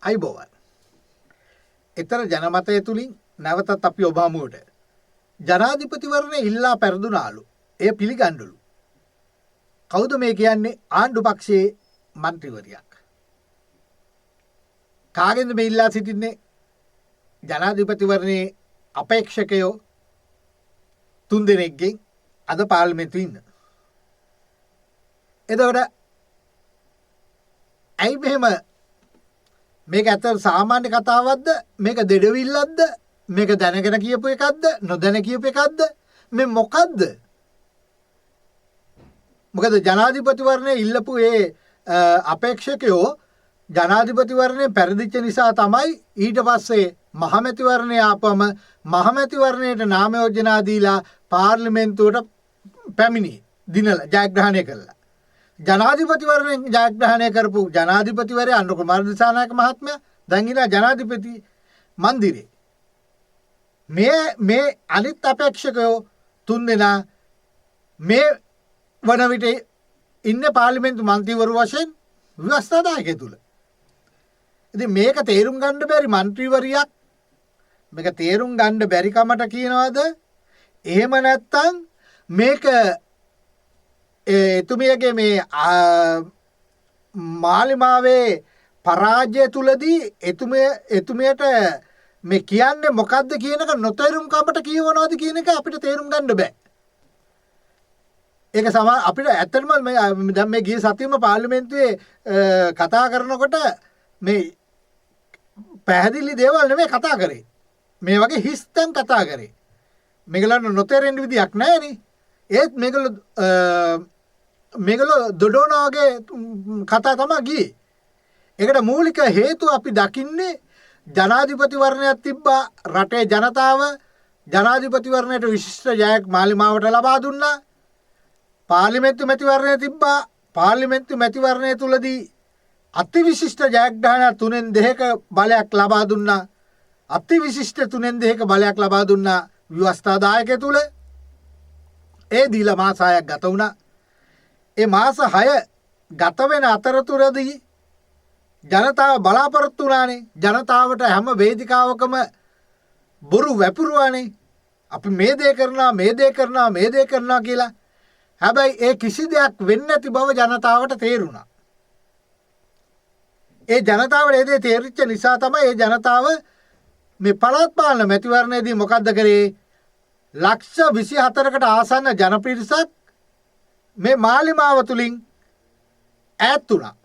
අයිබෝවන්. ඊතර ජනමතය තුලින් නැවතත් අපි ඔබ හමුවට ජනාධිපතිවරණය ඉල්ලා පෙරදුනාලු. එය පිළිගන්නලු. කවුද මේ කියන්නේ? ආණ්ඩු පක්ෂයේ മന്ത്രിවරියක්. කාගෙන්ද මේ ඉල්ලා සිටින්නේ? ජනාධිපතිවරණයේ අපේක්ෂකයෝ 3 දෙනෙක්ගෙන් අද පාර්ලිමේන්තුවේ ඉන්න. එතකොට ඇයි මෙහෙම මේක ඇත්තට සාමාන්‍ය කතාවක්ද? මේක දෙඩවිල්ලක්ද? මේක දැනගෙන කියපු එකක්ද? නොදැන කියපු එකක්ද? මේ මොකද්ද? මොකද ජනාධිපතිවරණය ඉල්ලපු ඒ අපේක්ෂකයෝ ජනාධිපතිවරණය පෙරදිච්ච නිසා තමයි ඊට පස්සේ මහමැතිවරණය ආපම මහමැතිවරණයට නාම යෝජනා දීලා පාර්ලිමේන්තුවට පැමිණි දිනලා ජයග්‍රහණය කළා. ජනාධිපතිවරණයෙන් ජයග්‍රහණය කරපු ජනාධිපතිවරයා අනුර කුමාර දිසානායක මහත්මයා දැන් ඉන්න ජනාධිපති මන්දිරේ. මේ අනිත් අපේක්ෂකයෝ 3 දෙනා මේ වන විට ඉන්නේ පාර්ලිමේන්තු මන්ත්‍රීවරු වශයෙන් ව්‍යවස්ථාදායකය තුල. ඉතින් මේක තේරුම් ගන්න බැරි മന്ത്രിවරියක් මේක තේරුම් ගන්න බැරි කමට කියනවාද? එහෙම නැත්නම් මේක එතුමියගේ මේ මාලිමාවේ පරාජය තුලදී එතුමියට මේ කියන්නේ මොකද්ද කියන එක නොතේරුම් කමට කියවනවාද කියන එක අපිට තේරුම් ගන්න බෑ. ඒක අපිට ඇත්තටම දැන් මේ ගිය සතියේම පාර්ලිමේන්තුවේ කතා කරනකොට මේ පැහැදිලි දේවල් නෙමෙයි කතා කරේ. මේ වගේ හිස්තෙන් කතා කරේ. මේගොල්ලන්ට නොතේරෙන්න විදියක් නැහැ නේ. ඒත් මේගොල්ලෝ දොඩෝනා වගේ කතා තමයි ගියේ. ඒකට මූලික හේතුව අපි දකින්නේ ජනාධිපතිවරණයක් තිබ්බා. රටේ ජනතාව ජනාධිපතිවරණයට විශිෂ්ට ජයක් මාලිමාවට ලබා දුන්නා. පාර්ලිමේන්තු මැතිවරණය තිබ්බා. පාර්ලිමේන්තු මැතිවරණය තුලදී අතිවිශිෂ්ට ජයග්‍රහණ 3න් 2ක බලයක් ලබා දුන්නා. අතිවිශිෂ්ට 3න් 2ක බලයක් ලබා දුන්නා ව්‍යවස්ථාදායකය තුල. ඒ දීලා මාස 6ක් ගත වුණා. ඒ මාස 6 ගත වෙන අතරතුරදී ජනතාව බලාපොරොත්තු වුණානේ. ජනතාවට හැම වේදිකාවකම බොරු වැපුරුවානේ. අපි මේ දේ කරනවා කියලා. හැබැයි ඒ කිසි දෙයක් වෙන්නේ නැති බව ජනතාවට තේරුණා. ඒ ජනතාවට ඒ දේ තේරිච්ච නිසා තමයි ඒ ජනතාව මේ පළාත් පාලන මැතිවරණයේදී මොකද්ද කරේ? ලක්ෂ 24කට ආසන්න ජනපිරිසක් මේ මාලිමාව තුලින් ඈත් වුණා.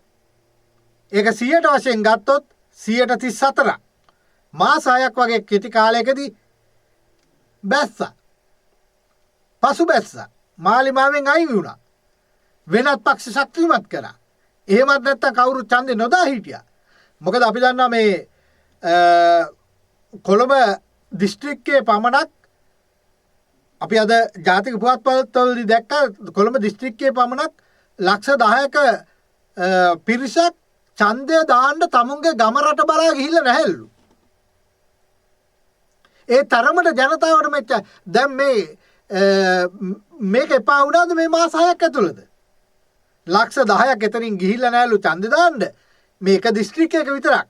ඒක 100ට වශයෙන් ගත්තොත් 134ක්. මාස 6ක් වගේ කෙටි කාලයකදී බැස්සා. පසු බැස්සා. මාලිමාවෙන් අයින් වුණා. වෙනත් පක්ෂ ශක්තිමත් කරා. එහෙමත් නැත්තම් කවුරු ඡන්දේ නොදා හිටියා. මොකද අපි දන්නවා මේ කොළඹ දිස්ත්‍රික්කයේ පමණක් අපි අද ජාතික පුවත්පත්වලදී දැක්කා කොළඹ දිස්ත්‍රික්කයේ පමණක් ලක්ෂ 10ක පිරිසක් ඡන්දය දාන්න තමුන්ගේ ගම රට බලා ගිහිල්ලා නැහැලු. ඒ තරමට ජනතාවට මෙච්ච දැන් මේක එපා වුණාද මේ මාස 6ක් ඇතුළත? ලක්ෂ 10ක් එතනින් ගිහිල්ලා නැහැලු ඡන්ද දාන්න. මේක දිස්ත්‍රික්කයක විතරක්.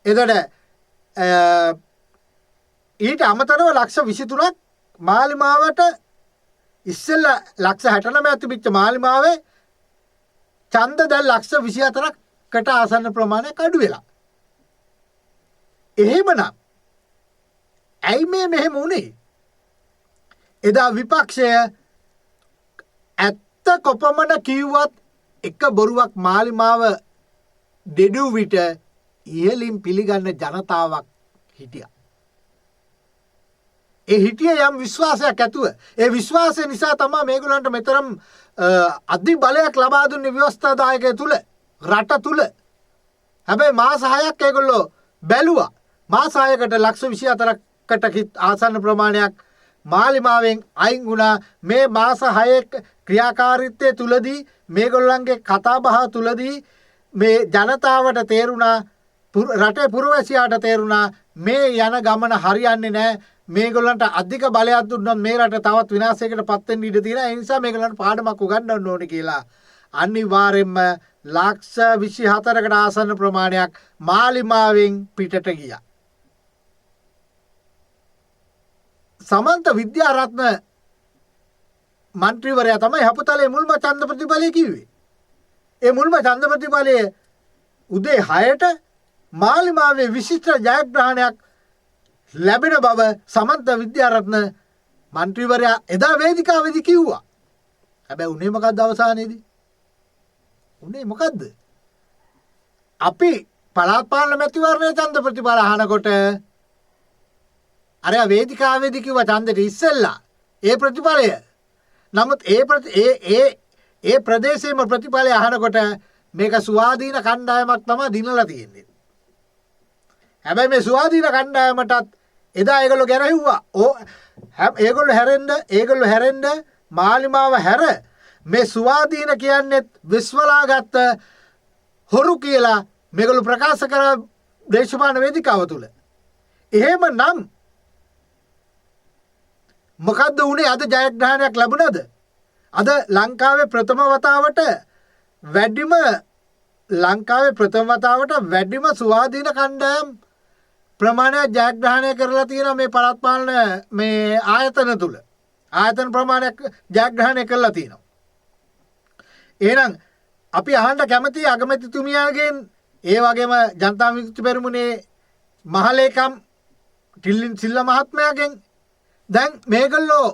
එතකොට ඊට අමතරව ලක්ෂ 23ක් මාලිමාවට ඉස්සෙල්ලා ලක්ෂ 69ක් තිබිච්ච මාලිමාවේ ඡන්ද දැන් ලක්ෂ 24කට ආසන්න ප්‍රමාණයක් අඩු වෙලා. එහෙමනම් ඇයි මෙහෙම වුනේ? එදා විපක්ෂය ඇත්ත කොපමණ කිව්වත් එක බොරුවක් මාලිමාව දෙඩු විට ඉහලින් පිළිගන්න ජනතාවක් හිටියා. ඒ හිටියේ යම් විශ්වාසයක් ඇතුව. ඒ විශ්වාසය නිසා තමයි මේගොල්ලන්ට මෙතරම් අධි බලයක් ලබා දුන්නේ ව්‍යවස්ථාදායකය තුල, රට තුල. හැබැයි මාස 6ක් ඒගොල්ලෝ බැලුවා. මාස 6කට ලක්ෂ 24කට ආසන්න ප්‍රමාණයක් මාලිමාවෙන් අයින් වුණා. මේ මාස 6 ක්‍රියාකාරීත්වය තුලදී මේගොල්ලන්ගේ කතාබහ තුලදී මේ ජනතාවට තේරුණා, රටේ පුරවැසියාට තේරුණා මේ යන ගමන හරියන්නේ නැහැ. මේගොල්ලන්ට අධික බලයක් දුන්නොත් මේ රට තවත් විනාශයකට පත් වෙන්න ඉඩ තියෙනවා. ඒ නිසා මේගොල්ලන්ට පාඩමක් උගන්වන්න ඕනේ කියලා අනිවාර්යයෙන්ම ලක්ෂ 24කට ආසන්න ප්‍රමාණයක් මාලිමාවෙන් පිටට ගියා. සමන්ත විද්‍යාරත්න මන්ත්‍රීවරයා තමයි හපුතලේ මුල්ම ඡන්ද ප්‍රතිඵලය කිව්වේ. ඒ මුල්ම ඡන්ද ප්‍රතිඵලයේ උදේ 6ට මාලිමාවේ විශිෂ්ට ජයග්‍රහණයක් ලැබෙන බව සමන්ත විද්‍යාරත්න මන්ත්‍රීවරයා එදා වේදිකාවේදී කිව්වා. හැබැයි උනේ මොකද්ද අවසානයේදී? උනේ මොකද්ද? අපි පළාත් පාලන මැතිවරණයේ ඡන්ද ප්‍රතිඵල අහනකොට අර වේදිකාවේදී කිව්වා ඡන්දෙට ඉස්සෙල්ලා ඒ ප්‍රතිඵලය. නමුත් ඒ ප්‍රදේශයේම ප්‍රතිඵලය අහනකොට මේක ස්වාධීන කණ්ඩායමක් තමයි දිනලා තියෙන්නේ. හැබැයි මේ ස්වාධීන කණ්ඩායමටත් එදා ඒගොල්ලෝ ගැරහුවා. ඒගොල්ලෝ හැරෙන්න මාලිමාව හැර මේ ස්වාධීන කියන්නේ විශ්වලාගත්ත හොරු කියලා මේගොල්ලෝ ප්‍රකාශ කරා දේශපාලන වේදිකාව තුල. එහෙමනම් මොකද්ද උනේ? අද ජයග්‍රහණයක් ලැබුණද? අද ලංකාවේ ප්‍රථම වතාවට වැඩිම ස්වාධීන කණ්ඩායම් ප්‍රමාණයක් ජයග්‍රහණය කරලා තියෙනවා මේ පළාත් පාලන මේ ආයතන තුල. ආයතන ප්‍රමාණයක් ජයග්‍රහණය කරලා තියෙනවා. එහෙනම් අපි අහන්න කැමති අගමැතිතුමියගෙන් ඒ වගේම ජනතා විමුක්ති පෙරමුණේ මහලේකම් ටිල්ලින් සිල්වා මහත්මයාගෙන් දැන් මේගොල්ලෝ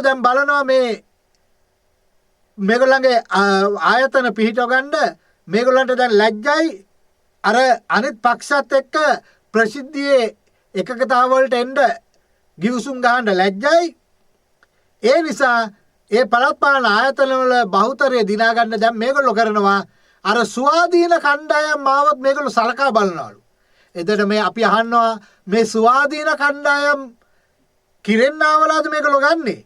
දැන් බලනවා මේගොල්ලන්ගේ ආයතන පිහිටව ගන්න මේගොල්ලන්ට දැන් ලැජ්ජයි අර අනිත් පක්ෂත් එක්ක ප්‍රසිද්ධියේ එකකතාව වලට එන්න ගිවිසුම් ගහන්න ලැජ්ජයි. ඒ නිසා ඒ පළාත් පාලන ආයතන වල බහුතරය දිනා ගන්න දැන් මේගොල්ලෝ කරනවා අර ස්වාධීන කණ්ඩායම් මාවත් මේගොල්ලෝ සලකා බලනවලු. එතකොට මේ අපි අහනවා මේ ස්වාධීන කණ්ඩායම් කිරෙන්නාවලාද මේගොල්ලෝ ගන්නෙ?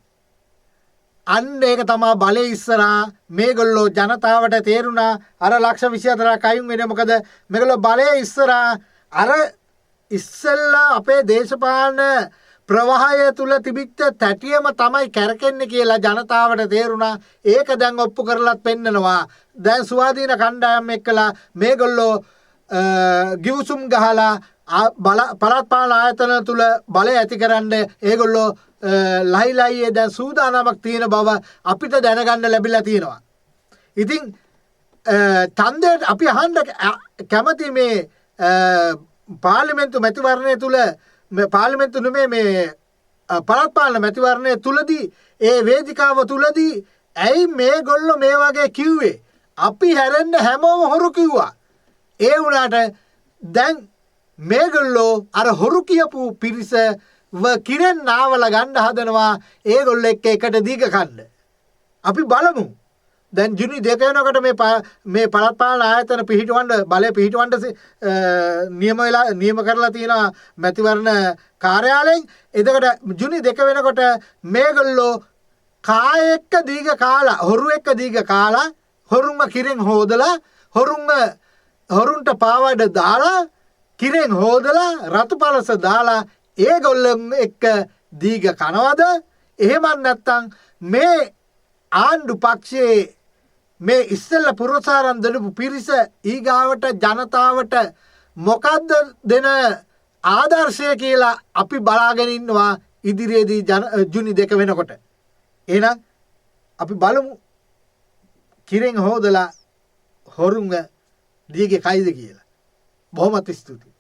අන්න ඒක තමයි බලේ ඉස්සරහා මේගොල්ලෝ ජනතාවට තේරුණා අර ලක්ෂ 24ක් අයින් වෙන්නේ මොකද මේගොල්ලෝ බලේ ඉස්සරහා අර ඉස්සෙල්ලා අපේ දේශපාලන ප්‍රවාහය තුල තිබිච්ච තැටියම තමයි කැරකෙන්නේ කියලා ජනතාවට තේරුණා. ඒක දැන් ඔප්පු කරලත් පෙන්නනවා. දැන් ස්වාධීන කණ්ඩායම් එක්කලා මේගොල්ලෝ ගිවිසුම් ගහලා පළාත් පාලන ආයතන තුල බලය ඇතිකරන්න ඒගොල්ලෝ ලයිලයියේ දැන් සූදානමක් තියෙන බව අපිට දැනගන්න ලැබිලා තියෙනවා. ඉතින් ඡන්දයට අපි අහන්න කැමති මේ පාර්ලිමේන්තු මැතිවරණය තුල පාර්ලිමේන්තු නෙමෙයි මේ පළාත් පාලන මැතිවරණය තුලදී ඒ වේදිකාව තුලදී ඇයි මේගොල්ලෝ මේ වගේ කිව්වේ? අපි හැරෙන්න හැමෝම හොරු කිව්වා. ඒ වුණාට දැන් මේගොල්ලෝ අර හොරු කියපු පිරිස කිරෙන් නාවල ගන්න හදනවා ඒගොල්ලෝ එක්ක එකට දීග කන්න. අපි බලමු. දැන් ජුනි 2 වෙනකොට මේ පළාත් පාලන ආයතන පිහිටවන්න බලය පිහිටවන්න නියම කරලා තියෙනවා මැතිවරණ කාර්යාලයෙන්. එතකොට ජුනි 2 වෙනකොට මේගොල්ලෝ කාය එක්ක දීග කාලා හොරු එක්ක දීග කාලා හොරුන්ව කිරෙන් හොදලා හොරුන්ට පාවඩ දාලා කිරෙන් හොදලා රතු පළස දාලා ඒගොල්ලන් එක්ක දීග කනවද? එහෙම නැත්නම් මේ ආණ්ඩු පක්ෂයේ මේ ඉස්සෙල්ල පුරසාරම් දෙනපු පිරිස ඊගාවට ජනතාවට මොකද්ද දෙන ආදර්ශය කියලා අපි බලාගෙන ඉන්නවා ඉදිරියේදී ජුනි 2 වෙනකොට. එහෙනම් අපි බලමු කිරෙන් හොදලා හොරුන්ව දීගේ කයිද කියලා. බොහොමත් ස්තුතියි.